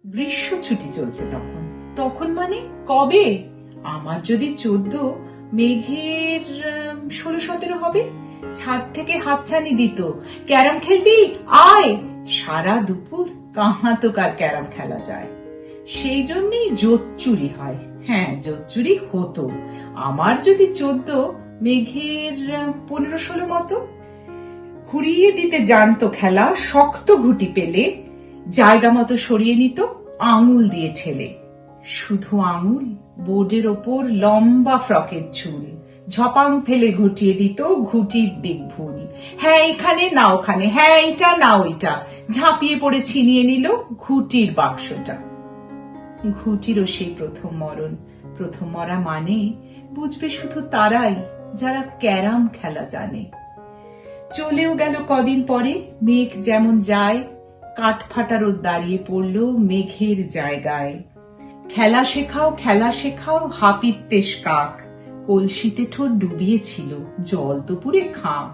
গ্রীষ্ম ছুটি চলছে তখন। তখন মানে কবে? আমার যদি 14, মেঘের 16-17 হবে। ছাদ থেকে হাতছানি দিত, ক্যারাম খেলবি আয়। সারা দুপুর কাহাতকার ক্যারাম খেলা যায়। সেই জন্যই জোচ্চুরি হয়। হ্যাঁ, জোচ্চুরি হতো। আমার যদি 14, মেঘের 15-16 মতো। ঘুরিয়ে দিতে জানতো খেলা, শক্ত ঘুটি পেলে জায়গা মতো সরিয়ে নিত আঙুল দিয়ে ঠেলে। শুধু আঙুল, বোর্ডের ওপর লম্বা ফ্রকের ঝুল, ঝপাং ফেলে ঘুটিয়ে দিত ঘুটির দিক ভুল। হ্যাঁ এখানে না ওখানে, হ্যাঁ এটা না ওইটা, ঝাঁপিয়ে পড়ে ছিনিয়ে নিল ঘুটির বাক্সটা। ঘুটিরও সেই প্রথম মরণ। প্রথম মরা মানে বুঝবে শুধু তারাই যারা ক্যারাম খেলা জানে। চলেও গেল কদিন পরে, মেঘ যেমন যায়, কাঠ ফাটা রোদ দাঁড়িয়ে পড়ল মেঘের জায়গায়। খেলা শেখাও খেলা শেখাও হাপিত্যেশ কাক, কলসিতে ঠোঁট ডুবিয়েছিল জল তো পুরে খাক।